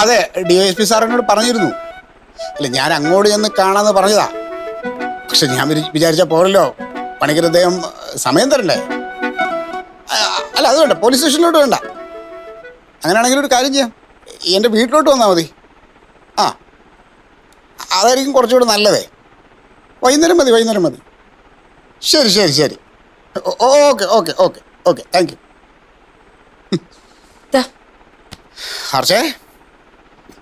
അതെ, DYSP sir എന്നോട് പറഞ്ഞിരുന്നു. അല്ല, ഞാൻ അങ്ങോട്ട് ചെന്ന് കാണാമെന്ന് പറഞ്ഞതാ. പക്ഷെ ഞാൻ വിചാരിച്ച പോരല്ലോ, പണിക്കർ അദ്ദേഹം സമയം തരണ്ടേ. അല്ല, അത് വേണ്ട, പോലീസ് സ്റ്റേഷനിലോട്ട് വേണ്ട. അങ്ങനെയാണെങ്കിൽ ഒരു കാര്യം ചെയ്യാം, എൻ്റെ വീട്ടിലോട്ട് വന്നാൽ മതി. ആ, അതായിരിക്കും കുറച്ചുകൂടെ നല്ലതേ. വൈകുന്നേരം മതി. ശരി. Okay thank you. ഹർഷേ,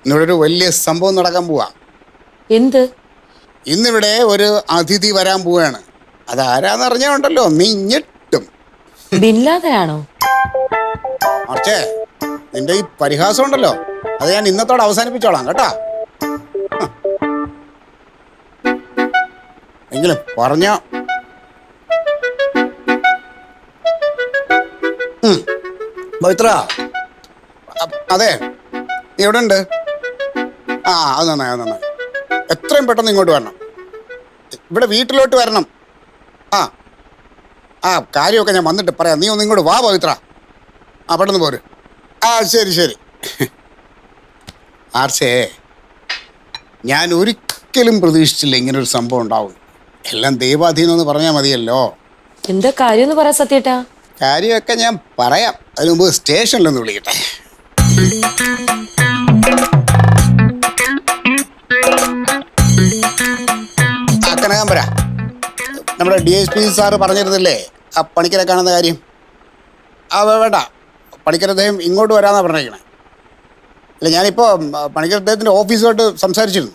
ഇന്നിവിടെ ഒരു വലിയ സംഭവം നടക്കാൻ പോവാ. എന്ത്? ഇന്നിവിടെ ഒരു അതിഥി വരാൻ പോവാണ്. അതാരാന്ന് അറിഞ്ഞാണ്ടല്ലോ നീ ഞെട്ടും. ബിൻലാദനാണോ? ഹർഷേ, നിന്റെ ഈ പരിഹാസം ഉണ്ടല്ലോ, അത് ഞാൻ ഇന്നത്തോടെ അവസാനിപ്പിച്ചോളാം കേട്ടാ. എങ്കിലും പറഞ്ഞ പവിത്ര. അതെ, നീ എവിടെ ഉണ്ട്? അത് നന്നായി. എത്രയും പെട്ടെന്ന് ഇങ്ങോട്ട് വരണം, ഇവിടെ വീട്ടിലോട്ട് വരണം. കാര്യമൊക്കെ ഞാൻ വന്നിട്ട് പറയാം. നീ ഒന്ന് ഇങ്ങോട്ട് വാ പവിത്ര. പെട്ടെന്ന് പോര്. ശരി. ആർച്ചേ, ഞാൻ ഒരിക്കലും പ്രതീക്ഷിച്ചില്ല ഇങ്ങനൊരു സംഭവം ഉണ്ടാവും. എല്ലാം ദൈവാധീനം എന്ന് പറഞ്ഞാൽ മതിയല്ലോ. എന്താ കാര്യം എന്ന് പറയാ സത്യേട്ടാ? കാര്യമൊക്കെ ഞാൻ പറയാം, അതിന് മുമ്പ് സ്റ്റേഷനിലൊന്ന് വിളിക്കട്ടെ. കനകാമ്പര, നമ്മുടെ DSP സാറ് പറഞ്ഞിരുന്നില്ലേ ആ പണിക്കരെ കാണുന്ന കാര്യം? വേണ്ട, പണിക്കർ അദ്ദേഹം ഇങ്ങോട്ട് വരാമെന്നാണ് പറഞ്ഞിരിക്കണേ. അല്ല, ഞാനിപ്പോൾ പണിക്കർ അദ്ദേഹത്തിൻ്റെ ഓഫീസുമായിട്ട് സംസാരിച്ചിരുന്നു.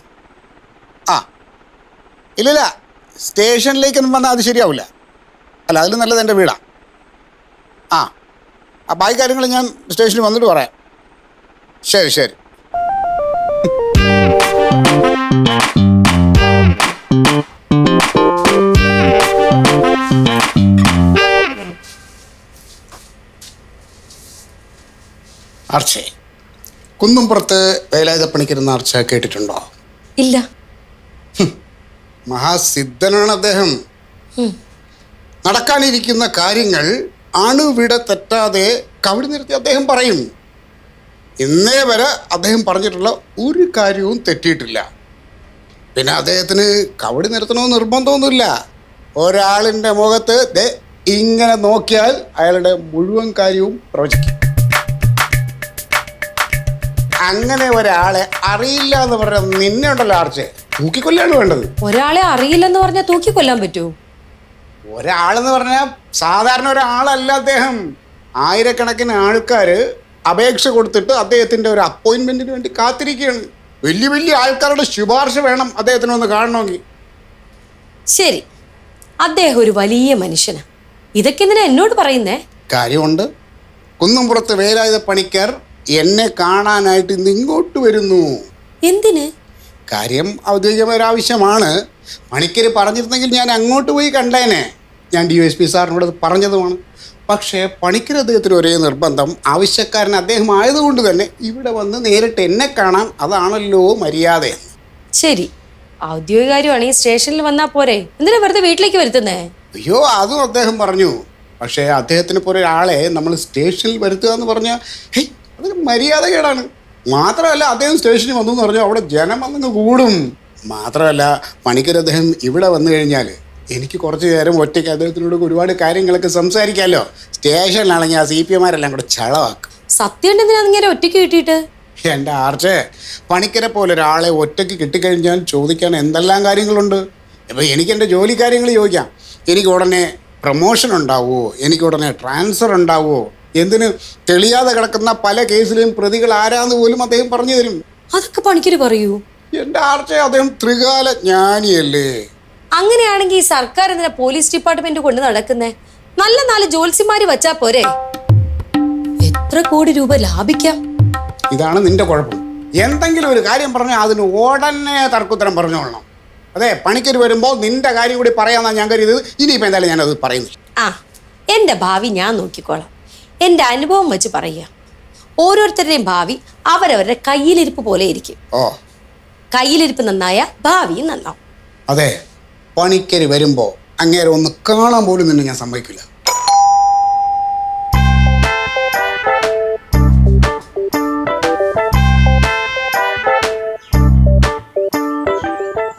ഇല്ല, സ്റ്റേഷനിലേക്കൊന്നും വന്നാൽ അത് ശരിയാവില്ല. അല്ല, അതിൽ നല്ലത് എൻ്റെ വീടാണ്. ബാക്കി കാര്യങ്ങൾ ഞാൻ സ്റ്റേഷനിൽ വന്നിട്ട് പറയാം. ശരി. ആർച്ചേ, കുന്നുംപുറത്ത് വേലായുധ പണിക്കരുന്ന ആർച്ച കേട്ടിട്ടുണ്ടോ? ഇല്ല. മഹാസിദ്ധനാണ് അദ്ദേഹം. നടക്കാനിരിക്കുന്ന കാര്യങ്ങൾ അണുവിട തെറ്റാതെ കവിടി നിർത്തി അദ്ദേഹം പറയും. ഇന്നേ വരെ അദ്ദേഹം പറഞ്ഞിട്ടുള്ള ഒരു കാര്യവും തെറ്റിയിട്ടില്ല. പിന്നെ അദ്ദേഹത്തിന് കവടി നിർത്തണമെന്ന് നിർബന്ധമൊന്നുമില്ല. ഒരാളിൻ്റെ മുഖത്ത് ഇങ്ങനെ നോക്കിയാൽ അയാളുടെ മുഴുവൻ കാര്യവും പ്രവചിക്കും. അങ്ങനെ ഒരാളെ അറിയില്ല എന്ന് പറഞ്ഞാൽ നിന്നെ ഉണ്ടല്ലോ ആർച്ചേ, തൂക്കിക്കൊല്ലാണ് വേണ്ടത്. ഒരാളെ അറിയില്ലെന്ന് പറഞ്ഞാൽ തൂക്കിക്കൊല്ലാൻ പറ്റൂ? ഒരാളെന്ന് പറഞ്ഞാൽ സാധാരണ ഒരാളല്ല അദ്ദേഹം. ആയിരക്കണക്കിന് ആൾക്കാർ അപേക്ഷ കൊടുത്തിട്ട് അദ്ദേഹത്തിൻ്റെ ഒരു അപ്പോയിൻമെൻറ്റിന് വേണ്ടി കാത്തിരിക്കുകയാണ്. വലിയ ആൾക്കാരുടെ ശുപാർശ വേണം അദ്ദേഹത്തിന് ഒന്ന് കാണണമെങ്കിൽ. ശരി, അദ്ദേഹം ഒരു വലിയ മനുഷ്യനാണ്. ഇതൊക്കെ എന്തിനാ എന്നോട് പറയുന്നേ? കാര്യമുണ്ട്. കുന്നുംപുറത്ത് വേലായുധ പണിക്കർ എന്നെ കാണാനായിട്ട് ഇന്ന് ഇങ്ങോട്ട് വരുന്നു. എന്തിന്? കാര്യം ഔദ്യോഗികമായ ഒരു ആവശ്യമാണ്. പണിക്കർ പറഞ്ഞിരുന്നെങ്കിൽ ഞാൻ അങ്ങോട്ട് പോയി കണ്ടേനെ. ഞാൻ DSP സാറിനോട് പറഞ്ഞതുമാണ്. പക്ഷേ പണിക്കർ അദ്ദേഹത്തിന് ഒരേ നിർബന്ധം, ആവശ്യക്കാരൻ അദ്ദേഹം ആയതുകൊണ്ട് തന്നെ ഇവിടെ വന്ന് നേരിട്ട് എന്നെ കാണാം, അതാണല്ലോ മര്യാദ. ശരി, ഔദ്യോഗിക കാര്യമാണെങ്കിൽ സ്റ്റേഷനിൽ വന്നാൽ പോരെ, എന്തിനാ വെറുതെ വീട്ടിലേക്ക് വരുത്തുന്നേ? അയ്യോ, അതും അദ്ദേഹം പറഞ്ഞു. പക്ഷേ അദ്ദേഹത്തിന് പോലെ ഒരാളെ നമ്മൾ സ്റ്റേഷനിൽ വരുത്തുക എന്ന് പറഞ്ഞാൽ അതൊരു മര്യാദകേടാണ്. മാത്രമല്ല, അദ്ദേഹം സ്റ്റേഷനിൽ വന്നു എന്ന് പറഞ്ഞാൽ അവിടെ ജനം വന്നു കൂടും. മാത്രമല്ല, പണിക്കർ അദ്ദേഹം ഇവിടെ വന്നു കഴിഞ്ഞാൽ എനിക്ക് കുറച്ച് നേരം ഒറ്റയ്ക്ക് അദ്ദേഹത്തിനോട് ഒരുപാട് കാര്യങ്ങളൊക്കെ സംസാരിക്കാമല്ലോ. സ്റ്റേഷനിലാണെങ്കിൽ ആ CPമാരെല്ലാം കൂടെ ചളവാക്കും. സത്യം എന്തിനാ ഒറ്റയ്ക്ക് കിട്ടിയിട്ട്? എൻ്റെ ആർച്ചേ, പണിക്കരെ പോലെ ഒരാളെ ഒറ്റയ്ക്ക് കിട്ടിക്കഴിഞ്ഞാൽ ചോദിക്കാൻ എന്തെല്ലാം കാര്യങ്ങളുണ്ട്. ഇപ്പം എനിക്ക് എൻ്റെ ജോലി കാര്യങ്ങൾ ചോദിക്കാം. എനിക്ക് ഉടനെ പ്രൊമോഷൻ ഉണ്ടാവുമോ, എനിക്ക് ഉടനെ ട്രാൻസ്ഫർ ഉണ്ടാവുമോ, എന്തിന് തെളിയാതെ കിടക്കുന്ന പല കേസിലെയും പ്രതികൾ ആരാന്ന് പോലും അദ്ദേഹം പറഞ്ഞു തരും. അതൊക്കെ പണിക്കര് പറയൂ? എൻ്റെ ആർച്ചേ, അദ്ദേഹം ത്രികാല ജ്ഞാനിയല്ലേ. അങ്ങനെയാണെങ്കിൽ ഈ സർക്കാർ എന്തിനാ പോലീസ് ഡിപ്പാർട്ട്മെന്റ് കൊണ്ട് നടക്കുന്നേ? നല്ല 4 ജോത്സ്യന്മാര് വച്ചാ പോരെ, എത്ര കോടി രൂപ ലാഭിക്കാം. ഇതാണ് നിന്റെ കുഴപ്പം. എന്തെങ്കിലും ഒരു കാര്യം പറഞ്ഞാൽ അതിന് ഉടനെ തർക്കുത്തരം പറഞ്ഞോളണം. അതെ, പണിക്കര് വരുമ്പോൾ നിന്റെ കാര്യം കൂടി പറയാമെന്നാണ് ഞാൻ കരുതിയത്. ഇനിയിപ്പോൾ എന്തായാലും ഞാനത് പറയുന്നില്ല. എൻ്റെ ഭാവി ഞാൻ നോക്കിക്കോളാം. എൻ്റെ അനുഭവം വെച്ച് പറയുക, ഓരോരുത്തരുടെയും ഭാവി അവരവരുടെ കയ്യിലിരിപ്പ് പോലെ ഇരിക്കും. കയ്യിലിരിപ്പ് നന്നായ ഭാവിയും നന്നാവും. അതെ, പണിക്കര് വരുമ്പോൾ അങ്ങേരെ ഒന്ന് കാണാൻ പോലും നിന്നെ ഞാൻ സമ്മതിക്കില്ല.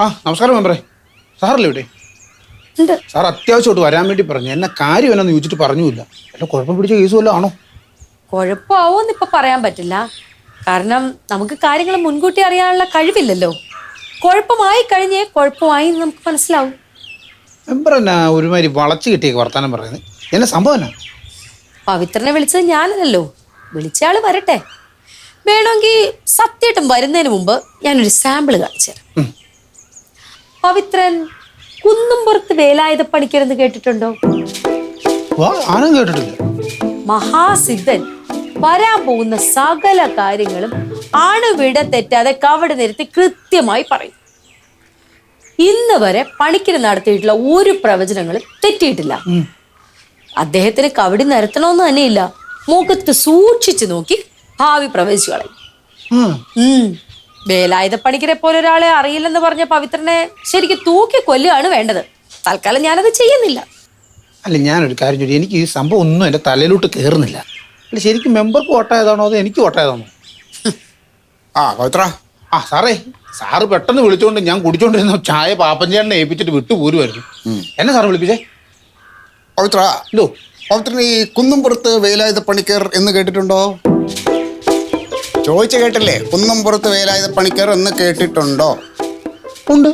ആ നമസ്കാരം മെമ്പറേ. സാറല്ലേ ഇവിടെ? ഉണ്ട്. സാർ അത്യാവശ്യമായിട്ട് വരാൻ വേണ്ടി പറഞ്ഞു. എന്നെ കാര്യം എന്നാന്ന് ചോദിച്ചിട്ട് പറഞ്ഞില്ല. വല്ല കുഴപ്പം പിടിച്ച കേസ് വല്ലതും ആണോ? കുഴപ്പമാവോന്ന് ഇപ്പൊ പറയാൻ പറ്റില്ല. കാരണം നമുക്ക് കാര്യങ്ങൾ മുൻകൂട്ടി അറിയാനുള്ള കഴിവില്ലല്ലോ. കുഴപ്പമായി കഴിഞ്ഞേ കുഴപ്പമായി എന്ന് നമുക്ക് മനസ്സിലാവും. മെമ്പർ എന്നാ ഒരുമാതിരി വളച്ച് കിട്ടിയ വർത്താനം പറയുന്നത്? എന്നെ സംഭവം എന്നാ? പവിത്രനെ വിളിച്ചത് ഞാനല്ലോ. വിളിച്ചയാള് വരട്ടെ. വേണമെങ്കിൽ സത്യമായിട്ടും വരുന്നതിന് മുമ്പ് ഞാനൊരു സാമ്പിള് കാണിച്ചു തരാം. പവിത്രൻ കുന്നുംപുറത്ത് വേലായുധ പണിക്കരെന്ന് കേട്ടിട്ടുണ്ടോ? ആരും കേട്ടിട്ടില്ല. മഹാസിദ്ധൻ വരാൻ പോകുന്ന സകല കാര്യങ്ങളും അണുവിട തെറ്റാതെ കവട് നിരത്തി കൃത്യമായി പറയും. ഇന്ന് വരെ പണിക്കര് നടത്തിയിട്ടുള്ള ഒരു പ്രവചനങ്ങളും തെറ്റിയിട്ടില്ല. അദ്ദേഹത്തിന് കവടി നിരത്തണമെന്ന് തന്നെയില്ല. മുഖത്ത് സൂക്ഷിച്ചു നോക്കി ഭാവി പ്രവചിച്ചു കളയും. വേലായുധ പണിക്കരെ പോലെ ഒരാളെ അറിയില്ലെന്ന് പറഞ്ഞ പവിത്രനെ ശരിക്കും തൂക്കി കൊല്ലുകയാണ് വേണ്ടത്. തൽക്കാലം ഞാനത് ചെയ്യുന്നില്ല. അല്ല, ഞാനൊരു കാര്യം ചോദിച്ചു. എനിക്ക് ഈ സംഭവം ഒന്നും എൻ്റെ തലയിലോട്ട് കയറുന്നില്ല. അല്ല, ശരിക്കും മെമ്പർക്ക് വോട്ടായതാണോ അതോ എനിക്ക് വോട്ടായതാണോ? പവിത്ര. സാറേ, സാറ് പെട്ടെന്ന് വിളിച്ചോണ്ട് ഞാൻ കുടിച്ചോണ്ടിരുന്ന ചായ പാപ്പഞ്ചേട്ടനെ ഏൽപ്പിച്ചിട്ട് വിട്ടു പോരുമായിരുന്നു. എന്നെ സാറ് വിളിപ്പിച്ചേ? പവിത്ര, എന്തോ? പവിത്രൻ ഈ കുന്നുംപുറത്ത് വേലായുധ പണിക്കർ എന്ന് കേട്ടിട്ടുണ്ടോ? ചോദിച്ചു കേട്ടില്ലേ? കുന്നുംപുറത്ത് വേലായുധ പണിക്കർ എന്ന് കേട്ടിട്ടുണ്ടോ? ഉണ്ട്.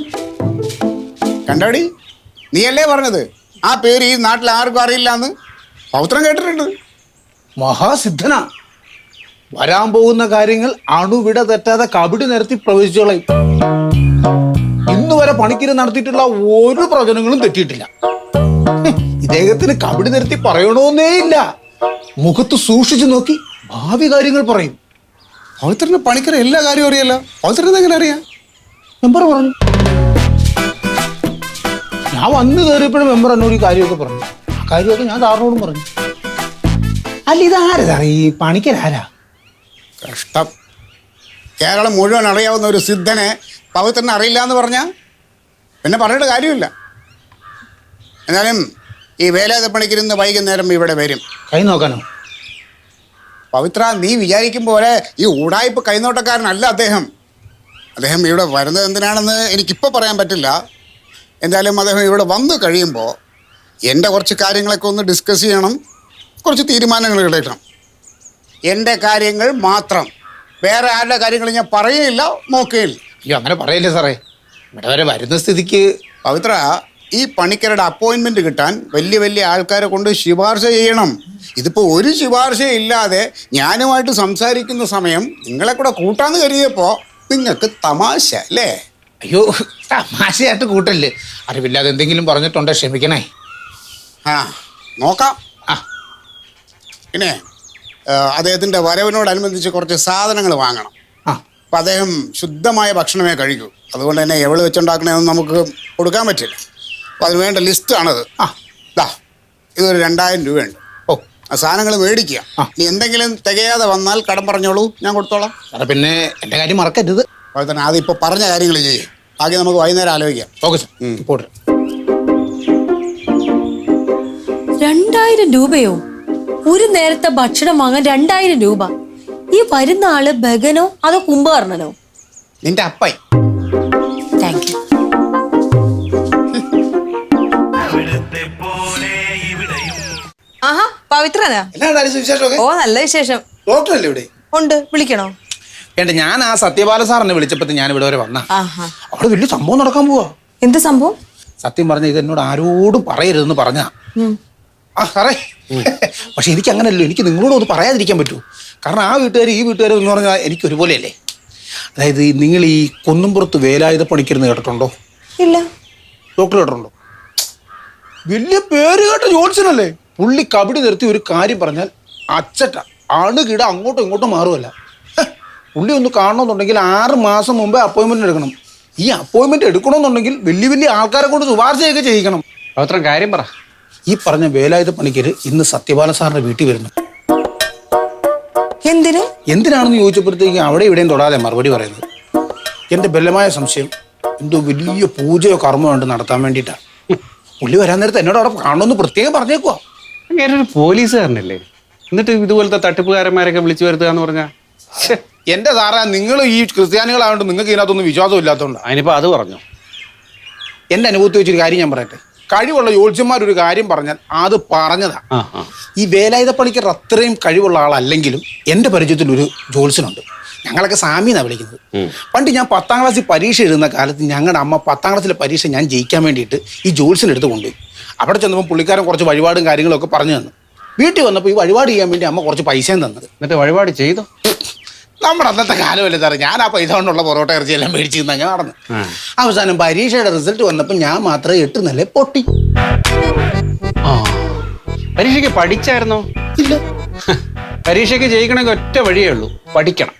കണ്ടാടി, നീയല്ലേ പറഞ്ഞത് ആ പേര് ഈ നാട്ടിൽ ആർക്കും അറിയില്ല എന്ന്? പവിത്രൻ കേട്ടിട്ടുണ്ട്. മഹാസിദ്ധനാ. വരാൻ പോകുന്ന കാര്യങ്ങൾ അണുവിട തെറ്റാതെ കബഡി നിരത്തി പ്രവചിച്ചോളയും. ഇന്ന് വരെ പണിക്കര് നടത്തിയിട്ടുള്ള ഒരു പ്രവചനങ്ങളും തെറ്റിയിട്ടില്ല. ഇദ്ദേഹത്തിന് കബഡി നിരത്തി പറയണമെന്നേ ഇല്ല. മുഖത്ത് സൂക്ഷിച്ചു നോക്കി ഭാവി കാര്യങ്ങൾ പറയും. പവിത്രന് പണിക്കർ എല്ലാ കാര്യവും അറിയല്ല. പവിത്രൻ എങ്ങനെ അറിയാം? മെമ്പർ പറഞ്ഞു. ഞാൻ വന്ന് കയറിയപ്പോഴും മെമ്പർ എന്നോട് ഈ കാര്യമൊക്കെ പറഞ്ഞു. ആ കാര്യമൊക്കെ ഞാൻ സാറിനോടും പറഞ്ഞു. അല്ല, ഇതാരാ സാറേ ഈ പണിക്കരാരാ? കഷ്ടം. കേരളം മുഴുവൻ അറിയാവുന്ന ഒരു സിദ്ധനെ പവിത്രനെ അറിയില്ല എന്ന് പറഞ്ഞാൽ പിന്നെ പറഞ്ഞിട്ട് കാര്യമില്ല. എന്നാലും ഈ വേലായുധ പണിക്കരുന്ന് വൈകുന്നേരം ഇവിടെ വരും. കൈ നോക്കാനോ? പവിത്ര, നീ വിചാരിക്കും പോലെ ഈ ഊടായ്പ കൈനോട്ടക്കാരനല്ല അദ്ദേഹം. അദ്ദേഹം ഇവിടെ വരുന്നത് എന്തിനാണെന്ന് എനിക്കിപ്പോൾ പറയാൻ പറ്റില്ല. എന്തായാലും അദ്ദേഹം ഇവിടെ വന്നു കഴിയുമ്പോൾ എൻ്റെ കുറച്ച് കാര്യങ്ങളൊക്കെ ഒന്ന് ഡിസ്കസ് ചെയ്യണം, കുറച്ച് തീരുമാനങ്ങൾ എടുക്കണം. എൻ്റെ കാര്യങ്ങൾ മാത്രം, വേറെ ആരുടെ കാര്യങ്ങൾ ഞാൻ പറയുകയില്ല, നോക്കുകയില്ല. അയ്യോ, അങ്ങനെ പറയല്ലേ സാറേ. ഇവിടെ വരെ വരുന്ന സ്ഥിതിക്ക് പവിത്ര, ഈ പണിക്കരുടെ അപ്പോയിൻമെൻറ്റ് കിട്ടാൻ വലിയ വലിയ ആൾക്കാരെ കൊണ്ട് ശുപാർശ ചെയ്യണം. ഇതിപ്പോൾ ഒരു ശുപാർശയും ഇല്ലാതെ ഞാനുമായിട്ട് സംസാരിക്കുന്ന സമയം നിങ്ങളെ കൂടെ കൂട്ടാന്ന് കരുതിയപ്പോൾ നിങ്ങൾക്ക് തമാശ അല്ലേ? അയ്യോ, തമാശയായിട്ട് കൂട്ടല്ലേ. അറിവില്ലാതെ എന്തെങ്കിലും പറഞ്ഞിട്ടുണ്ടോ? ക്ഷമിക്കണേ. നോക്കാം. പിന്നെ അദ്ദേഹത്തിൻ്റെ വരവിനോടനുബന്ധിച്ച് കുറച്ച് സാധനങ്ങൾ വാങ്ങണം. അപ്പം അദ്ദേഹം ശുദ്ധമായ ഭക്ഷണമേ കഴിക്കൂ. അതുകൊണ്ട് തന്നെ എവിടെ വെച്ചുണ്ടാക്കണമെന്ന് നമുക്ക് കൊടുക്കാൻ പറ്റില്ല. അപ്പം അതിന് വേണ്ട ലിസ്റ്റാണത്. ഇതൊരു 2000 രൂപയുണ്ട്. ആ സാധനങ്ങൾ മേടിക്കുക. ഇനി എന്തെങ്കിലും തികയാതെ വന്നാൽ കടം പറഞ്ഞോളൂ, ഞാൻ കൊടുത്തോളാം. സാറേ, പിന്നെ എൻ്റെ കാര്യം മറക്കരുത്. അതുപോലെ തന്നെ ആദ്യം ഇപ്പോൾ പറഞ്ഞ കാര്യങ്ങൾ ചെയ്യും. ബാക്കി നമുക്ക് വൈകുന്നേരം ആലോചിക്കാം. Okay sir. പോട്ടെ. 2000 രൂപയോ? ഒരു നേരത്തെ ഭക്ഷണം വാങ്ങാൻ 2000 രൂപ? ഈ വരുന്ന ആള് ബഗനോ അതോ കുംഭകർണനോ? നിന്റെ അപ്പായി. Thank you. ആഹാ, പവിത്രനാ? ഓ, നല്ല വിശേഷം. ഡോക്ടറല്ലേ ഇവിടെ? ഉണ്ട്. വിളിക്കണോ? വേണ്ട, ഞാൻ ആ സത്യപാല സാറിനെ വിളിച്ചപ്പോൾ ഞാൻ ഇവിടെ വരെ വന്ന. അവിടെ വലിയ സംഭവം നടക്കാൻ പോവാ. എന്ത് സംഭവം? സത്യം പറഞ്ഞ ഇത് എന്നോട് ആരോടും പറയരുതെന്ന് പറഞ്ഞാ. സാറേ, പക്ഷെ എനിക്ക് അങ്ങനല്ലോ. എനിക്ക് നിങ്ങളോട് ഒന്ന് പറയാതിരിക്കാൻ പറ്റൂ. കാരണം ആ വീട്ടുകാർ ഈ വീട്ടുകാർ എന്ന് പറഞ്ഞാൽ എനിക്ക് ഒരുപോലെയല്ലേ. അതായത് നിങ്ങൾ ഈ കുന്നുംപുറത്ത് വേലായുധ പണിക്കരുന്ന് കേട്ടിട്ടുണ്ടോ? ഇല്ല. ഡോക്ടർ കേട്ടിട്ടുണ്ടോ? വലിയ പേര് കേട്ട ജോൺസനല്ലേ. പുള്ളി കബഡി നിർത്തി ഒരു കാര്യം പറഞ്ഞാൽ അച്ചട്ട അണുകിട അങ്ങോട്ടും ഇങ്ങോട്ടും മാറുമല്ല. പുള്ളി ഒന്ന് കാണണമെന്നുണ്ടെങ്കിൽ 6 മാസം മുമ്പേ അപ്പോയിൻമെന്റ് എടുക്കണം. ഈ അപ്പോയിൻമെന്റ് എടുക്കണമെന്നുണ്ടെങ്കിൽ വലിയ വലിയ ആൾക്കാരെ കൊണ്ട് ശുപാർശയൊക്കെ ചെയ്യിക്കണം. അത്ര കാര്യം പറ. ഈ പറഞ്ഞ വേലായുധ പണിക്കര് ഇന്ന് സത്യപാല സാറിന്റെ വീട്ടിൽ വരുന്നു. എന്തിനാണെന്ന് ചോദിച്ചപ്പോഴത്തേക്ക് അവിടെ ഇവിടെയും തൊടാതെ മറുപടി പറയുന്നത്. എൻ്റെ ബലമായ സംശയം എന്തോ വലിയ പൂജയോ കർമ്മോ ഉണ്ട് നടത്താൻ വേണ്ടിയിട്ടാണ്. പുള്ളി വരാൻ നേരത്തെ എന്നോട് അവിടെ കാണണമെന്ന് പ്രത്യേകം പറഞ്ഞേക്കുവാ. അങ്ങനെ ഒരു പോലീസുകാരനല്ലേ, എന്നിട്ട് ഇതുപോലത്തെ തട്ടിപ്പുകാരന്മാരൊക്കെ വിളിച്ചു വരുത്തുക എന്ന് പറഞ്ഞാൽ? എൻ്റെ സാറാ, നിങ്ങൾ ഈ ക്രിസ്ത്യാനികളായതുകൊണ്ട് നിങ്ങൾക്ക് ഇതിനകത്തൊന്നും വിശ്വാസം ഇല്ലാത്തതുകൊണ്ടാണ്. അതിനിപ്പോൾ അത് പറഞ്ഞു. എൻ്റെ അനുഭവത്തിൽ വെച്ചൊരു കാര്യം ഞാൻ പറയട്ടെ. കഴിവുള്ള ജ്യോത്സ്യന്മാർ ഒരു കാര്യം പറഞ്ഞാൽ അത് പറഞ്ഞതാ. ഈ വേലായുധ പണിക്കർ അത്രയും കഴിവുള്ള ആളല്ലെങ്കിലും എൻ്റെ പരിചയത്തിൽ ഒരു ജ്യോത്സ്യനുണ്ട്. ഞങ്ങളൊക്കെ സാമി എന്നാണ് വിളിക്കുന്നത്. പണ്ട് ഞാൻ 10ാം ക്ലാസ്സിൽ പരീക്ഷ എഴുതുന്ന കാലത്ത് ഞങ്ങളുടെ അമ്മ 10ാം ക്ലാസ്സിലെ പരീക്ഷ ഞാൻ ജയിക്കാൻ വേണ്ടിയിട്ട് ഈ ജ്യോത്സ്യനെടുത്ത് കൊണ്ടുപോയി. അവിടെ ചെന്നപ്പോൾ പുള്ളിക്കാരൻ കുറച്ച് വഴിപാടും കാര്യങ്ങളൊക്കെ പറഞ്ഞു തന്നു. വീട്ടിൽ വന്നപ്പോൾ ഈ വഴിപാട് ചെയ്യാൻ വേണ്ടി അമ്മ കുറച്ച് പൈസയും തന്നത്. എന്നിട്ട് വഴിപാട് ചെയ്തോ? നമ്മുടെ അന്നത്തെ കാലമല്ലേ സാറേ, ഞാൻ ആ പൈസ കൊണ്ടുള്ള പൊറോട്ട ഇറച്ചിയെല്ലാം മേടിച്ച് തിന്നാ ഞാൻ നടന്നു. അവസാനം പരീക്ഷയുടെ റിസൾട്ട് വന്നപ്പോൾ ഞാൻ മാത്രം 8 നില പൊട്ടി. പരീക്ഷയ്ക്ക് പഠിച്ചായിരുന്നോ? ഇല്ല. പരീക്ഷയ്ക്ക് ജയിക്കണമെങ്കിൽ ഒറ്റ വഴിയേ ഉള്ളൂ, പഠിക്കണം.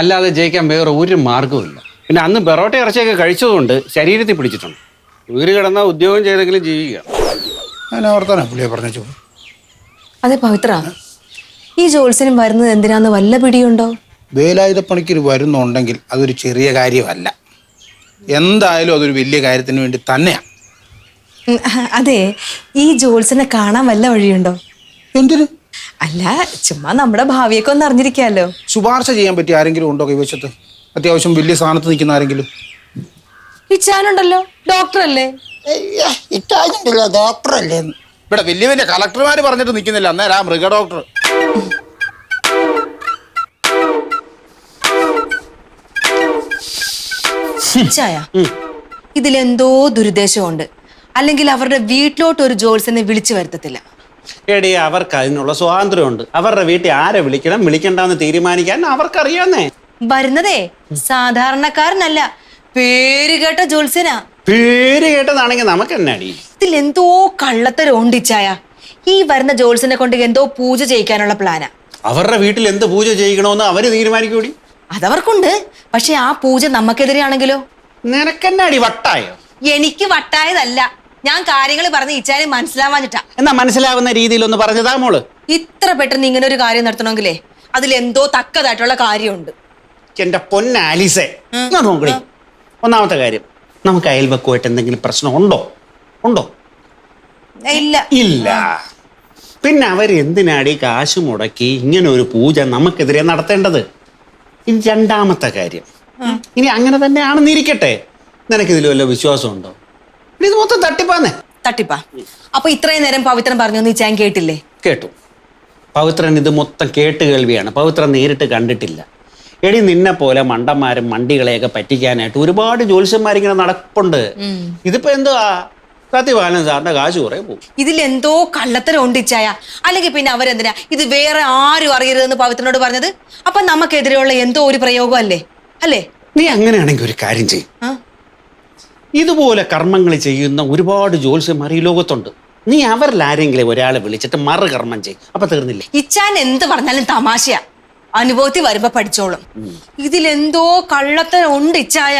അല്ലാതെ ജയിക്കാൻ വേറെ ഒരു മാർഗവുമില്ല. പിന്നെ അന്ന് പൊറോട്ട ഇറച്ചിയൊക്കെ കഴിച്ചതുകൊണ്ട് ശരീരത്തിൽ പിടിച്ചിട്ടുണ്ട്. വീട് കിടന്നാൽ ഉദ്യോഗം ചെയ്തെങ്കിലും ജീവിക്കുക. ഞാൻ ഓർത്താനാ പുള്ളിയെ പറഞ്ഞു. അതെ പവിത്ര, ഈ ജോത്സ്യനും വരുന്നത് എന്തിനാന്ന് വല്ല പിടിയുണ്ടോ? വേലായുധ പണിക്കർ വരുന്നുണ്ടെങ്കിൽ അതൊരു ചെറിയ കാര്യമല്ല. എന്തായാലും അതൊരു വലിയ കാര്യത്തിന് വേണ്ടി തന്നെയാണ്. അതെ, ഈ ജോത്സ്യനെ കാണാൻ വല്ല വഴിയുണ്ടോ? എന്തിന്? അല്ല, ചുമ്മാ നമ്മുടെ ഭാവിയൊക്കെ ഒന്ന് അറിഞ്ഞിരിക്കാലോ. ശുപാർശ ചെയ്യാൻ പറ്റിയ ആരെങ്കിലും ഉണ്ടോ കൈവശത്ത്? അത്യാവശ്യം വലിയ സ്ഥാനത്ത് നിൽക്കുന്ന ആരെങ്കിലും? ഇച്ചാനുണ്ടല്ലോ, ഡോക്ടർ അല്ലേ? ഡോക്ടറല്ലേ? ഇവിടെ വലിയ വലിയ കളക്ടർമാര് പറഞ്ഞിട്ട് നിൽക്കുന്നില്ല. അന്നേരം ആ മൃഗ ഡോക്ടർ. ഇച്ചായ, ഇതിലെന്തോ ദുരുദ്ദേശമുണ്ട്. അല്ലെങ്കിൽ അവരുടെ വീട്ടിലോട്ട് ഒരു ജോത്സ്യനെ വിളിച്ചു വരുത്തത്തില്ല. എടി, അവർക്ക് അതിനുള്ള സ്വാതന്ത്ര്യമുണ്ട്. അവരുടെ വീട്ടിൽ ആരെ വിളിക്കണം വിളിക്കണ്ടെന്ന് തീരുമാനിക്കാൻ അവർക്കറിയാന്നേ. വരുന്നതേ സാധാരണക്കാരനല്ല, പേര് കേട്ട ജോത്സ്യനാ. പേര് കേട്ടതാണെങ്കിൽ നമുക്ക് എന്നാടി? ഇതിലെന്തോ കള്ളത്തരം ഉണ്ടിച്ചായ. ഈ വരുന്ന ജോത്സ്യനെ കൊണ്ട് എന്തോ പൂജ ചെയ്യിക്കാനുള്ള പ്ലാനാ. അവരുടെ വീട്ടിൽ എന്ത് പൂജ ചെയ്യണമെന്ന് അവര് തീരുമാനിക്കൂടി. അതവർക്കുണ്ട്. പക്ഷെ ആ പൂജ നമുക്കെതിരെയാണെങ്കിലോ? നിനക്കെന്നാടി വട്ടായോ? എനിക്ക് വട്ടായതല്ല, ഞാൻ കാര്യങ്ങൾ പറഞ്ഞ് ഇച്ചാനെ മനസ്സിലാവാഞ്ഞിട്ടാ. എന്നാ മനസ്സിലാവുന്ന രീതിയിലൊന്ന് പറഞ്ഞതാ മോള്. ഇത്ര പെട്ടെന്ന് ഇങ്ങനെ ഒരു കാര്യം നടത്തണമെങ്കിലേ അതിലെന്തോ തക്കതായിട്ടുള്ള കാര്യമുണ്ട്. എന്റെ പൊന്നാലിസേ, നോക്കടി. ഒന്നാമത്തെ കാര്യം, നമുക്ക് അയൽവക്കമായിട്ട് എന്തെങ്കിലും പ്രശ്നം ഉണ്ടോ? ഇല്ല. ഇല്ല. പിന്നെ അവരെന്തിനാടി കാശ് മുടക്കി ഇങ്ങനെ ഒരു പൂജ നമുക്കെതിരെ നടത്തേണ്ടത്? ഇനി രണ്ടാമത്തെ കാര്യം, ഇനി അങ്ങനെ തന്നെയാണെന്ന് ഇരിക്കട്ടെ, നിനക്കിതിൽ വല്ല വിശ്വാസമുണ്ടോ? ഇത് മൊത്തം തട്ടിപ്പാന്നേ. തട്ടിപ്പാ? അപ്പൊ ഇത്രയും നേരം പവിത്രൻ പറഞ്ഞൊന്നും ഇച്ചാൻ കേട്ടില്ലേ? കേട്ടു. പവിത്രൻ ഇത് മൊത്തം കേട്ടുകേൾവിയാണ്. പവിത്രൻ നേരിട്ട് കണ്ടിട്ടില്ല. എടി, നിന്നെ പോലെ മണ്ടന്മാരും മണ്ടികളെയൊക്കെ പറ്റിക്കാനായിട്ട് ഒരുപാട് ജ്യോത്സ്യന്മാരിങ്ങനെ നടപ്പുണ്ട്. ഇതിപ്പോ എന്തുവാ, സത്യപാലൻ സാറിന്റെ കാശ് കുറെ പോകും. ഇതിലെന്തോ കള്ളത്തരം ഉണ്ടിച്ചായ. അല്ലെങ്കിൽ പിന്നെ അവരെന്തിനാ ഇത് വേറെ ആരും അറിയരുതെന്ന് പവിത്രനോട് പറഞ്ഞത്? അപ്പൊ നമുക്കെതിരെയുള്ള എന്തോ ഒരു പ്രയോഗം അല്ലേ? നീ അങ്ങനെയാണെങ്കിൽ ഒരു കാര്യം ചെയ്യും. ഇതുപോലെ കർമ്മങ്ങൾ ചെയ്യുന്ന ഒരുപാട് ജ്യോത്സ്യന്മാർ ഈ ലോകത്തുണ്ട്. നീ അവരിൽ ആരെങ്കിലും ഒരാളെ വിളിച്ചിട്ട് മറുകർമ്മം ചെയ്യും. അപ്പൊ തീർന്നില്ലേ? ഇച്ചാൻ എന്ത് പറഞ്ഞാലും തമാശയാ. അനുഭവത്തിൽ വരുമ്പോ പഠിച്ചോളും. ഇതിലെന്തോ കള്ളത്തരം ഉണ്ട് ഇച്ചായ.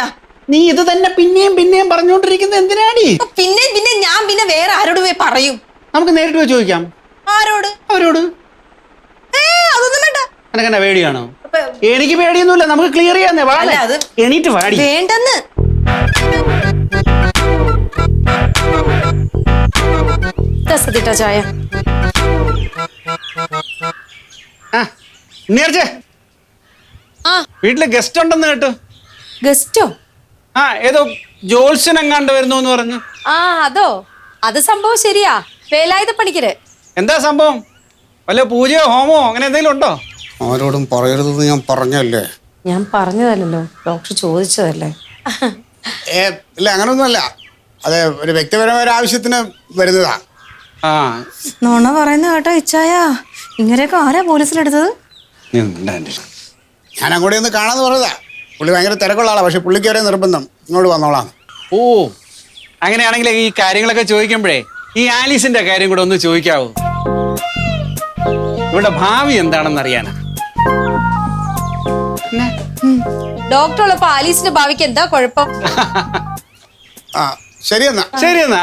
നീ ഇത് തന്നെ പിന്നെയും പറഞ്ഞുകൊണ്ടിരിക്കുന്നത് എന്തിനാടി? പിന്നെ ഞാൻ പിന്നെ വേറെ ആരോട് പോയി പറയും? നമുക്ക് നേരിട്ട് പോയി ചോദിക്കാം. ആരോട്? അവരോട്. അതൊന്നും വേണ്ട. എനക്കെന്നാ പേടിയാണോ? എനിക്ക് പേടിയൊന്നുമില്ല, നമുക്ക് ക്ലിയർ ചെയ്യാന്നേ. എണീറ്റ് വാടി. വേണ്ടെന്ന്. ചായ വീട്ടില് ഗസ്റ്റ് ഉണ്ടെന്ന് കേട്ടു. ഗസ്റ്റോ? ഏതോ ജോത്സ്യൻ എങ്ങാണ്ട് വരുന്നു എന്ന് പറഞ്ഞു. അത് സംഭവം ശരിയാ. വേലായുധ പണിക്കര്. എന്താ സംഭവം? വല്ല പൂജയോ ഹോമോ അങ്ങനെ എന്തെങ്കിലും ഉണ്ടോ? ആരോടും പറയരുതെന്ന് ഞാൻ പറഞ്ഞല്ലേ. ഞാൻ പറഞ്ഞതല്ലോ, ഡോക്ടർ ചോദിച്ചതല്ലേ. ഇല്ല, അങ്ങനൊന്നുമല്ല. അതെ, ഒരു വ്യക്തിപരമായ ആവശ്യത്തിന് വരുന്നതാ. നോണ പറയുന്ന കേട്ടോ ഇച്ചായ. ഇങ്ങനെയൊക്കെ ആരാ പോലീസിലെടുത്തത്? ഞാൻ അങ്ങോട്ട് ഒന്ന് കാണാന്ന് പറഞ്ഞതാ. പുള്ളി ഭയങ്കര തിരക്കുള്ള ആളാ. പക്ഷെ പുള്ളിക്ക് ഒരേ നിർബന്ധം, ഇങ്ങോട്ട് വന്നോളാം. ഓ, അങ്ങനെയാണെങ്കിൽ ഈ കാര്യങ്ങളൊക്കെ ചോദിക്കുമ്പോഴേ ഈ ആലീസിന്റെ കാര്യം കൂടെ ഒന്ന് ചോദിക്കാവോ? ഇവിടെ ഭാവി എന്താണെന്ന് അറിയാനാ. ഡോക്ടർ ഉള്ളപ്പോ ആലീസിന്റെ ഭാവിക്ക് എന്താ കുഴപ്പം? ശരിയെന്നാ. ശരിയെന്നാ.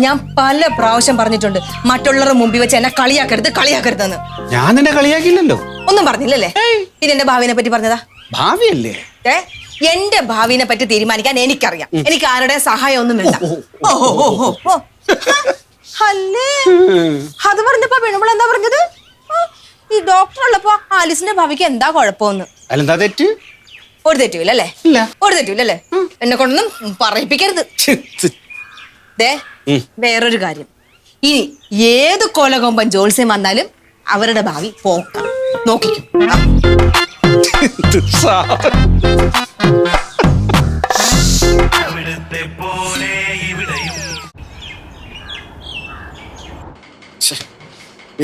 ഞാൻ പല പ്രാവശ്യം പറഞ്ഞിട്ടുണ്ട് മറ്റുള്ളവരുടെ മുമ്പിൽ വെച്ച് എന്നെ കളിയാക്കരുതെന്ന്. ഞാൻ നിന്നെ കളിയാക്കില്ലല്ലോ. ഒന്നും പറഞ്ഞില്ലല്ലേ? പിന്നെ എന്റെ ഭാവിനെ പറ്റി പറഞ്ഞതാ. ഭാവിയല്ലേ? എന്റെ ഭാവിനെ പറ്റി തീരുമാനിക്കാൻ എനിക്കറിയാം. എനിക്ക് ആരുടെ സഹായം ഒന്നും വേണ്ട. അല്ലേ? അത് പറഞ്ഞപ്പോ പെണ്ണുമ്പോൾ എന്താ പറഞ്ഞത്? ഈ ഡോക്ടർ ഉള്ളപ്പോ ആലിസിന്റെ ഭാവിക്ക് എന്താ കുഴപ്പമൊന്ന്? അല്ലെന്താ തെറ്റ്? ഒരു തെറ്റുമില്ലല്ലേ? ഇല്ല. ഒരു തെറ്റുമില്ലല്ലേ? എന്നെ കൊണ്ടൊന്നും പറയിപ്പിക്കരുത്. ദേ, വേറൊരു കാര്യം, ഇനി ഏത് കൊലകൊമ്പൻ ജോത്സ്യം വന്നാലും അവരുടെ ഭാവി പോക്കാം. നോക്കിക്കും.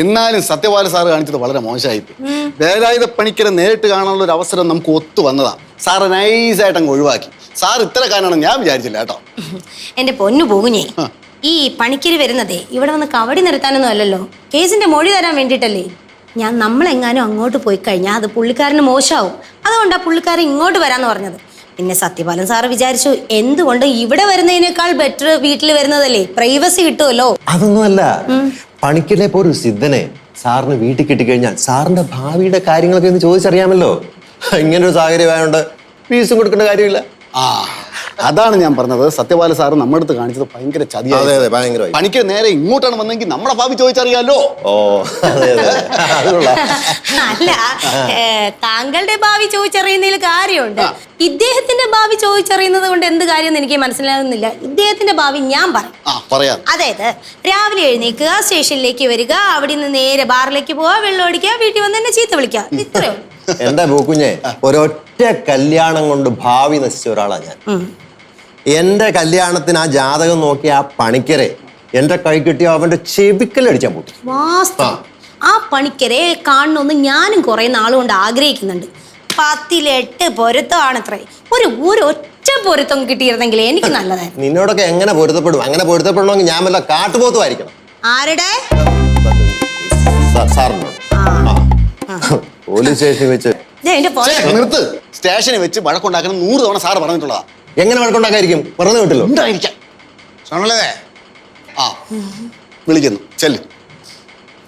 എന്നാലും സത്യപാല സാറ് കാണിച്ചത് വളരെ മോശമായി. വേലായുധ പണിക്കരെ നേരിട്ട് കാണാനുള്ള ഒരു അവസരം നമുക്ക് ഒത്തു വന്നതാ. സാറ് നൈസായിട്ട് അങ്ങ് ഒഴിവാക്കി. സാർ ഇത്രക്കാരാണെന്ന് ഞാൻ വിചാരിച്ചില്ല കേട്ടോ. എന്റെ പൊന്നു പോകുഞ്ഞേ, ഈ പണിക്കര് വരുന്നതേ ഇവിടെ വന്ന് കവടി നിർത്താനൊന്നും അല്ലല്ലോ, കേസിന്റെ മൊഴി തരാൻ വേണ്ടിയിട്ടല്ലേ. നമ്മളെങ്ങാനും അങ്ങോട്ട് പോയി കഴിഞ്ഞാൽ അത് പുള്ളിക്കാരന് മോശമാവും. അതുകൊണ്ടാണ് പുള്ളിക്കാരൻ ഇങ്ങോട്ട് വരാന്ന് പറഞ്ഞത്. പിന്നെ സത്യപാലൻ സാറ് വിചാരിച്ചു എന്തുകൊണ്ട് ഇവിടെ വരുന്നതിനേക്കാൾ ബെറ്റർ വീട്ടിൽ വരുന്നതല്ലേ, പ്രൈവസി കിട്ടുമല്ലോ. അതൊന്നുമല്ല, പണിക്കരെ പോ ഒരു സിദ്ധനെ സാറിന് വീട്ടിൽ കിട്ടിക്കഴിഞ്ഞാൽ സാറിന്റെ ഭാവിയുടെ കാര്യങ്ങളൊക്കെ ഒന്ന് ചോദിച്ചറിയാമല്ലോ. ഇങ്ങനൊരു സാഹചര്യം ആയതുകൊണ്ട് ഫീസും കൊടുക്കേണ്ട കാര്യമില്ല. ആ, അതാണ് ഞാൻ പറഞ്ഞത്. സത്യപാല സാറ് നമ്മുടെ അടുത്ത് കാണിച്ചത് ഭയങ്കര ചതിയാ. അതെ അതെ, ഭയങ്കരമായി. പണിക്കർ നേരെ ഇങ്ങോട്ടാണ് വന്നെങ്കിൽ നമ്മുടെ ഭാവി ചോദിച്ചറിയാലോ. ഓ അതെ അതെ, അതുകൊള്ള. അല്ല, താങ്കളുടെ ഭാവി ചോദിച്ചറിയുന്നതിൽ കാര്യമുണ്ട്. ഇദ്ദേഹത്തിന്റെ ഭാവി ചോദിച്ചറിയുന്നത് കൊണ്ട് എന്ത് കാര്യമെന്ന് എനിക്ക് മനസ്സിലാകുന്നില്ല. ഇദ്ദേഹത്തിന്റെ ഭാവി ഞാൻ പറയാം. അതായത് രാവിലെ എഴുന്നേക്കുക, സ്റ്റേഷനിലേക്ക് വരിക, അവിടെ നിന്ന് നേരെ ബാറിലേക്ക് പോവുക, വെള്ളം അടിക്കുക, വീട്ടിൽ വന്ന് എന്നെ ചീത്ത വിളിക്കുക, ഇത്രയോ. എന്റെ പൂക്കുഞ്ഞെ, ഒരൊറ്റ കല്യാണം കൊണ്ട് ഭാവി നശിച്ച ഒരാളാ ഞാൻ. എന്റെ കല്യാണത്തിന് ആ ജാതകം നോക്കി ആ പണിക്കരെ എന്റെ കൈ കിട്ടിയ അവന്റെ ചെവിക്കലടിച്ചാൻ പോയി. വാസ്തവം ആ പണിക്കരെ കാണണമെന്ന് ഞാനും കുറെ നാളുകൊണ്ട് ആഗ്രഹിക്കുന്നുണ്ട്. 10-8 പൊരുത്തമാണത്രേ. ഒരൊറ്റ പൊരുത്തം കിട്ടിയിരുന്നെങ്കിൽ എനിക്ക് നല്ലതായിരുന്നു. നിന്നോടൊക്കെ എങ്ങനെ പൊരുത്തപ്പെടും? അങ്ങനെ പൊരുത്തപ്പെടണമെങ്കിൽ ഞാൻ വല്ല കാട്ടുപോത്തുമായിരിക്കണം. ആരുടെ? സാറിനോട് പോലീസ് സ്റ്റേഷനിൽ വെച്ച് നിർത്ത്. സ്റ്റേഷനിൽ വെച്ച് വഴക്കുണ്ടാക്കണം 100 തവണ സാറ് പറഞ്ഞിട്ടുള്ളതാ. എങ്ങനെ വഴക്കുണ്ടാക്കായിരിക്കും? പറഞ്ഞു വിട്ടല്ലോ. ഉണ്ടായിരിക്കാം. സോണല്ലേ? ആ, വിളിക്കുന്നു. ചെല്ല്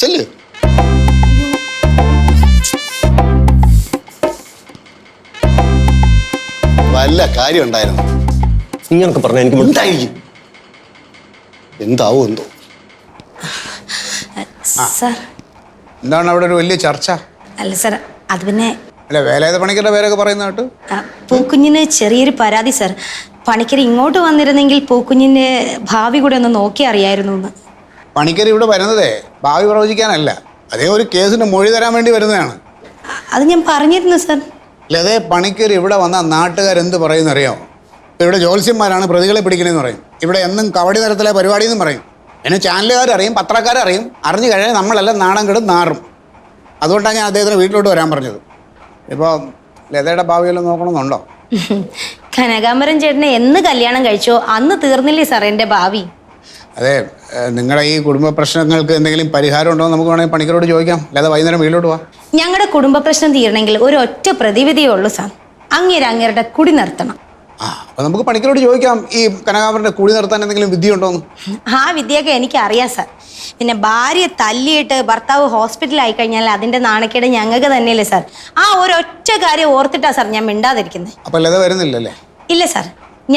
ചെല്ല്. വല്ല കാര്യം ഉണ്ടായിരുന്നു. ഇങ്ങനൊക്കെ പറഞ്ഞ എനിക്ക് ഉണ്ടായിരിക്കും. എന്താവോ എന്തോ. സാർ, എന്താണ് അവിടെ ഒരു വലിയ ചർച്ച? അല്ല സാർ, അത് പിന്നെ അല്ല, വേലായുധ പണിക്കരുടെ പേരൊക്കെ പറയുന്ന കേട്ട്. പൂക്കുഞ്ഞിന് ചെറിയൊരു പരാതി സാർ. പണിക്കർ ഇങ്ങോട്ട് വന്നിരുന്നെങ്കിൽ പൂക്കുഞ്ഞിന്റെ ഭാവി കൂടെ ഒന്ന് നോക്കി അറിയായിരുന്നു എന്ന്. പണിക്കർ ഇവിടെ വരുന്നതേ ഭാവി പ്രവചിക്കാനല്ല, അതേ ഒരു കേസിന്റെ മൊഴി തരാൻ വേണ്ടി വരുന്നതാണ്. അത് ഞാൻ പറഞ്ഞിരുന്നു സാർ. അല്ല, അതേ പണിക്കർ ഇവിടെ വന്ന നാട്ടുകാരെന്ത് പറയുന്ന അറിയാമോ? ഇവിടെ ജ്യോത്സ്യന്മാരാണ് പ്രതികളെ പിടിക്കണമെന്ന് പറയും. ഇവിടെ എന്നും കവടി തരത്തിലെ പരിപാടി എന്നും പറയും. പിന്നെ ചാനലുകാരറിയും, പത്രക്കാരറിയും. അറിഞ്ഞു കഴിഞ്ഞാൽ നമ്മളെല്ലാം നാണം കെടും നാറും. അതുകൊണ്ടാണ് ഞാൻ അദ്ദേഹത്തിന് വീട്ടിലോട്ട് വരാൻ പറഞ്ഞത്. ഇപ്പോൾ ലതയുടെ ഭാവിയെല്ലാം നോക്കണമെന്നുണ്ടോ? കനകാംബരൻ ചേട്ടനെ എന്ന് കല്യാണം കഴിച്ചോ അന്ന് തീർന്നില്ലേ സാർ എൻ്റെ ഭാവി. അതെ, നിങ്ങളുടെ ഈ കുടുംബ പ്രശ്നങ്ങൾക്ക് എന്തെങ്കിലും പരിഹാരം ഉണ്ടോ നമുക്ക് വേണമെങ്കിൽ പണിക്കരോട് ചോദിക്കാം. അല്ലാതെ വൈകുന്നേരം വീട്ടിലോട്ട് പോവാം. ഞങ്ങളുടെ കുടുംബ പ്രശ്നം തീരണമെങ്കിൽ ഒരൊറ്റ പ്രതിവിധിയേ ഉള്ളൂ സാർ. അങ്ങേരുടെ കുടി നിർത്തണം. അപ്പോൾ നമുക്ക് പണിക്കരോട് ചോദിക്കാം, ഈ കനകാംബരൻ്റെ കുടി നിർത്താൻ എന്തെങ്കിലും വിദ്യ ഉണ്ടോന്ന്. ആ വിദ്യയൊക്കെ എനിക്ക് അറിയാം സാർ. പിന്നെ ഭാര്യ തല്ലിയിട്ട് ഭർത്താവ് ഹോസ്പിറ്റലായി കഴിഞ്ഞാൽ അതിൻ്റെ നാണക്കേട് ഞങ്ങൾക്ക് തന്നെയല്ലേ സാർ. ആ ഒരൊറ്റ കാര്യം ഓർത്തിട്ടാ സാർ ഞാൻ മിണ്ടാതിരിക്കുന്നത്. അപ്പോൾ ലത വരുന്നില്ലല്ലേ? ഇല്ല സാർ,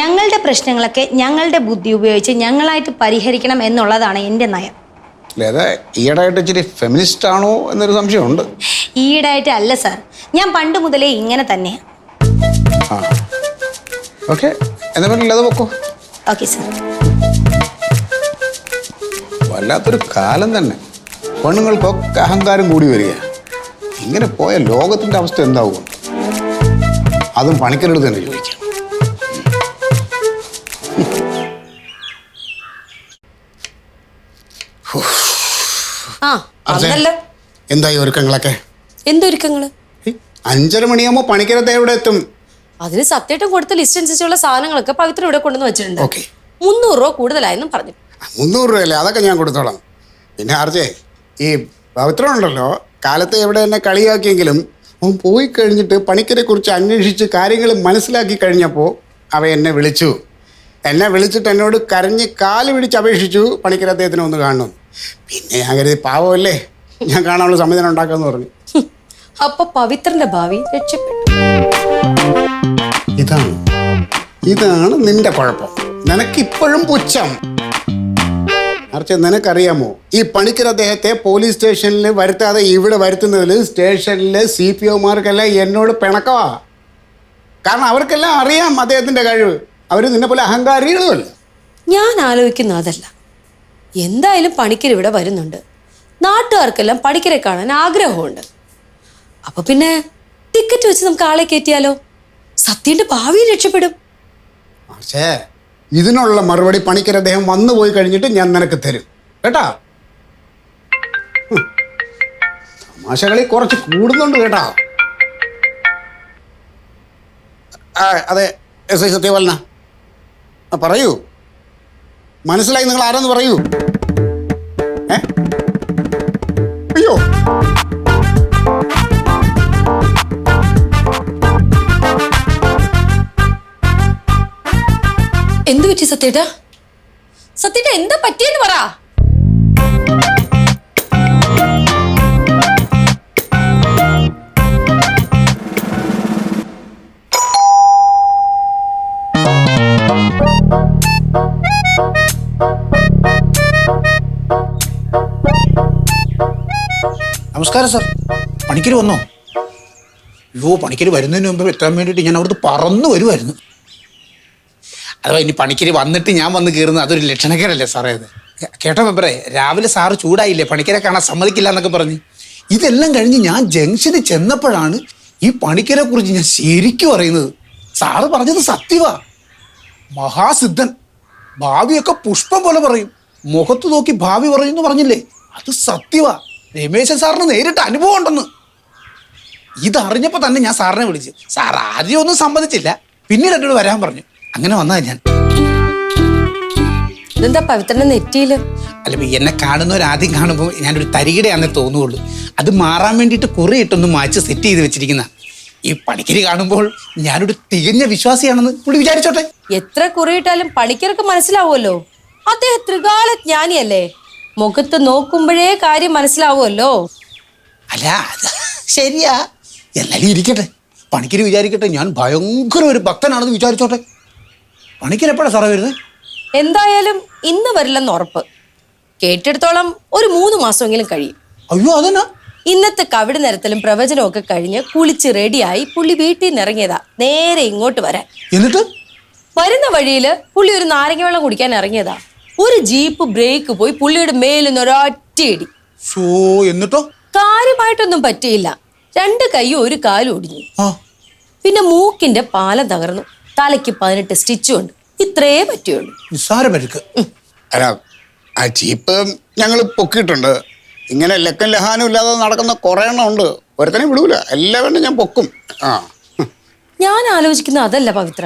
ഞങ്ങളുടെ പ്രശ്നങ്ങളൊക്കെ ഞങ്ങളുടെ ബുദ്ധി ഉപയോഗിച്ച് ഞങ്ങളായിട്ട് പരിഹരിക്കണം എന്നുള്ളതാണ് എൻ്റെ നയം. ലത ഈയിടെയായിട്ട് ഇച്ചിരി ഫെമിനിസ്റ്റ് ആണോ എന്നൊരു സംശയമുണ്ട്. ഈയിടെയായിട്ട് അല്ല സാർ, ഞാൻ പണ്ട് മുതലേ ഇങ്ങനെ തന്നെയാണ്. ഓക്കെ, എന്നാ പിന്നെ ലത പൊക്കോ. Okay sir. വല്ലാത്തൊരു കാലം തന്നെ. പെണ്ണുങ്ങൾക്കൊക്കെ അഹങ്കാരം കൂടി വരിക. ഇങ്ങനെ പോയ ലോകത്തിൻ്റെ അവസ്ഥ എന്താവും? അതും പണിക്കരെടുത്ത് തന്നെ ചോദിക്കാം. എന്തായി ഒരുക്കങ്ങളൊക്കെ? എന്തൊരുക്കങ്ങള്? 5:30 മണിയാകുമ്പോൾ പണിക്കരത്തെ എവിടെ എത്തും? അതിന് സത്യേട്ടം കൊടുത്ത ലിസ്റ്റ് അനുസരിച്ചുള്ള സാധനങ്ങളൊക്കെ പവിത്ര ഇവിടെ കൊണ്ടുവന്ന് വെച്ചിട്ടുണ്ട്. ഓക്കെ, 300 രൂപ കൂടുതലായെന്നും പറഞ്ഞു. 300 രൂപയല്ലേ? അതൊക്കെ ഞാൻ കൊടുത്തോളാം. പിന്നെ ആർച്ചേ, ഈ പവിത്രം ഉണ്ടല്ലോ, കാലത്ത് എവിടെ എന്നെ കളിയാക്കിയെങ്കിലും അവൻ പോയി കഴിഞ്ഞിട്ട് പണിക്കരെ കുറിച്ച് അന്വേഷിച്ച് കാര്യങ്ങൾ മനസ്സിലാക്കി കഴിഞ്ഞപ്പോൾ അവ എന്നെ വിളിച്ചു. എന്നെ വിളിച്ചിട്ട് എന്നോട് കരഞ്ഞ് കാല് പിടിച്ച് അപേക്ഷിച്ചു പണിക്കർ അദ്ദേഹത്തിനെ ഒന്ന് കാണണം. പിന്നെ ഞാൻ കരുതി പാവമല്ലേ, ഞാൻ കാണാനുള്ള സംവിധാനം ഉണ്ടാക്കാമെന്ന് പറഞ്ഞു. അപ്പൊ പവിത്രന്റെ ഭാവി രക്ഷപ്പെട്ടു. ഇതാണ് നിന്റെ കുഴപ്പം. നിനക്കിപ്പോഴും പുച്ഛം. മറിച്ച് നിനക്കറിയാമോ ഈ പണിക്കർ അദ്ദേഹത്തെ പോലീസ് സ്റ്റേഷനിൽ വരുത്താതെ ഇവിടെ വരുത്തുന്നതിൽ സ്റ്റേഷനിലെ CPOമാർക്കെല്ലാം എന്നോട് പിണക്കവാ. കാരണം അവർക്കെല്ലാം അറിയാം അദ്ദേഹത്തിൻ്റെ കഴിവ്. അവർ നിന്നെ പോലെ അഹങ്കാരികളുമല്ല. ഞാൻ ആലോചിക്കുന്ന അതല്ല. എന്തായാലും പണിക്കർ ഇവിടെ വരുന്നുണ്ട്. നാട്ടുകാർക്കെല്ലാം പണിക്കരെ കാണാൻ ആഗ്രഹമുണ്ട്. അപ്പൊ പിന്നെ ടിക്കറ്റ് വെച്ച് നമുക്ക് ആളെ കയറ്റിയാലോ? സത്യന്റെ ഭാവിയിൽ രക്ഷപ്പെടും. പക്ഷേ ഇതിനുള്ള മറുപടി പണിക്കർ അദ്ദേഹം വന്നു പോയി കഴിഞ്ഞിട്ട് ഞാൻ നിനക്ക് തരും കേട്ടാ. തമാശകളി കുറച്ച് കൂടുന്നുണ്ട് കേട്ടാ. അതെ SI സത്യപാലന, പറയൂ. മനസ്സിലായി നിങ്ങൾ ആരാന്ന് പറയൂ. അയ്യോ, എന്തു പറ്റി സത്യേട്ടാ? സത്യേട്ടാ എന്താ പറ്റിയെന്ന് പറ. നമസ്കാരം സാർ. പണിക്കര് വന്നോ? അയ്യോ, പണിക്കര് വരുന്നതിന് മുമ്പ് എത്താൻ വേണ്ടിയിട്ട് ഞാൻ അവിടുന്ന് പറന്നു വരുമായിരുന്നു. അഥവാ ഇനി പണിക്കര് വന്നിട്ട് ഞാൻ വന്ന് കയറുന്നത് അതൊരു ലക്ഷണക്കേടല്ലേ സാറേ? അത് കേട്ടോ മെമ്പറേ, രാവിലെ സാറ് ചൂടായില്ലേ പണിക്കരെ കാണാൻ സമ്മതിക്കില്ല എന്നൊക്കെ പറഞ്ഞ്. ഇതെല്ലാം കഴിഞ്ഞ് ഞാൻ ജംഗ്ഷനിൽ ചെന്നപ്പോഴാണ് ഈ പണിക്കരെ കുറിച്ച് ഞാൻ ശരിക്കും അറിയുന്നത്. സാറ് പറഞ്ഞത് സത്യവാ. മഹാസിദ്ധൻ, ഭാവിയൊക്കെ പുഷ്പം പോലെ പറയും. മുഖത്ത് നോക്കി ഭാവി പറയുമെന്ന് പറഞ്ഞില്ലേ, അത് സത്യവാ. രമേശൻ സാറിന് നേരിട്ട് അനുഭവം ഉണ്ടെന്ന്. ഇതറിഞ്ഞപ്പോൾ തന്നെ ഞാൻ സാറിനെ വിളിച്ച്. സാർ ആദ്യം ഒന്നും സമ്മതിച്ചില്ല, പിന്നീട് എന്നോട് വരാൻ പറഞ്ഞു. അങ്ങനെ വന്നതാ ഞാൻ. ഇതെന്താ പവിത്രന്റെ നെറ്റിയില്? അല്ല, എന്നെ കാണുന്നവരാദ്യം കാണുമ്പോൾ ഞാനൊരു തരികിടയാന്നേ തോന്നുള്ളൂ. അത് മാറാൻ വേണ്ടിയിട്ട് കുറെ ഇട്ടൊന്ന് മാച്ച് സെറ്റ് ചെയ്ത് വെച്ചിരിക്കുന്ന. ഈ പണിക്കര് കാണുമ്പോൾ ഞാനൊരു തികഞ്ഞ വിശ്വാസിയാണെന്ന് പുള്ളി വിചാരിച്ചോട്ടെ. എത്ര കുറിയിട്ടാലും പണിക്കർക്ക് മനസ്സിലാവുമല്ലോ. അദ്ദേഹം ത്രികാലജ്ഞാനിയല്ലേ. മുഖത്ത് നോക്കുമ്പോഴേ കാര്യം മനസ്സിലാവുമല്ലോ. അല്ല, അത് ശരിയാ. എല്ലാവരും ഇരിക്കട്ടെ, പണിക്കര് വിചാരിക്കട്ടെ ഞാൻ ഭയങ്കര ഒരു ഭക്തനാണെന്ന് വിചാരിച്ചോട്ടെ. പണിക്കര് എപ്പോഴാണ് സാറേ വരുന്നത്? എന്തായാലും ഇന്ന് വരില്ലെന്ന് ഉറപ്പ്. കേട്ടിടത്തോളം ഒരു 3 മാസമെങ്കിലും കഴിയും. അയ്യോ, അതെന്നാ? ഇന്നത്തെ കവിട് നിരത്തലും പ്രവചനവും ഒക്കെ കഴിഞ്ഞ് കുളിച്ച് റെഡിയായി പുള്ളി വീട്ടിൽ നിന്ന് ഇറങ്ങിയതാ നേരെ ഇങ്ങോട്ട് വരാൻ. എന്നിട്ട് വരുന്ന വഴിയില് പുള്ളി ഒരു നാരങ്ങ വെള്ളം കുടിക്കാൻ ഇറങ്ങിയതാ. ഒരു ജീപ്പ് ബ്രേക്ക് പോയി പുള്ളിയുടെ മേലിന്ന് ഒരൊറ്റയിടി. എന്നിട്ടോ? കാര്യമായിട്ടൊന്നും പറ്റിയില്ല. 2 കൈയും 1 കാലും ഒടിഞ്ഞു. പിന്നെ മൂക്കിന്റെ പാലം തകർന്നു. തലയ്ക്ക് 18 സ്റ്റിച്ചും ഉണ്ട്. ഇത്രേ പറ്റിയുള്ളൂ. നിസ്സാര പരിക്ക്. അല്ല, ആ ജീപ്പ് ഞങ്ങൾ പൊക്കിയിട്ടുണ്ട്. ഇങ്ങനെ ലക്കം ലഹാനും ഇല്ലാതെ നടക്കുന്ന കുറേ എണ്ണം ഉണ്ട്. ഒരുത്തനെ വിടൂല, എല്ലാവരും ഞാൻ പൊക്കും. ഞാൻ ആലോചിക്കുന്ന അതല്ല പവിത്ര.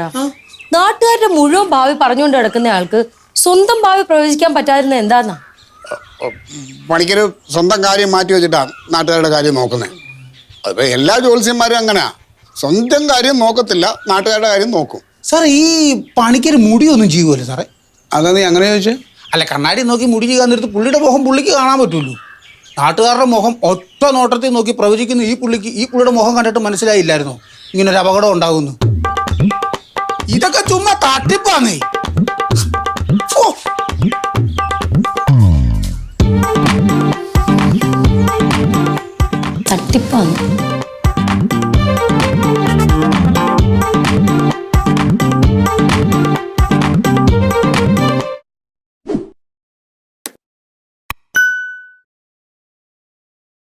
നാട്ടുകാരുടെ മുഴുവൻ ഭാവി പറഞ്ഞുകൊണ്ട് കിടക്കുന്ന ആൾക്ക് സ്വന്തം ഭാവി പ്രവചിക്കാൻ പറ്റാതിരുന്ന എന്താന്നാ? പണിക്കര് സ്വന്തം കാര്യം മാറ്റി വെച്ചിട്ടാണ് നാട്ടുകാരുടെ കാര്യം നോക്കുന്നത്. അതിപ്പോൾ എല്ലാ ജ്യോത്സ്യന്മാരും അങ്ങനെയാ. സ്വന്തം കാര്യം നോക്കത്തില്ല, നാട്ടുകാരുടെ കാര്യം നോക്കും. സാറേ, ഈ പണിക്കര് മുടിയൊന്നും ചെയ്യുമല്ലോ സാറേ? അതാ നീ അങ്ങനെ ചോദിച്ചേ? അല്ല, കണ്ണാടി നോക്കി മുടി ചെയ്യാൻ നേരത്ത് പുള്ളിയുടെ മുഖം പുള്ളിക്ക് കാണാൻ പറ്റുമല്ലോ. നാട്ടുകാരുടെ മുഖം ഒറ്റ നോട്ടത്തിൽ നോക്കി പ്രവചിക്കുന്ന ഈ പുള്ളിയുടെ മുഖം കണ്ടിട്ട് മനസ്സിലായില്ലായിരുന്നോ ഇങ്ങനൊരു അപകടം ഉണ്ടാകുന്നു? ഇതൊക്കെ ചുമ്മാ തട്ടിപ്പാന്നേ. തട്ടിപ്പാണ്.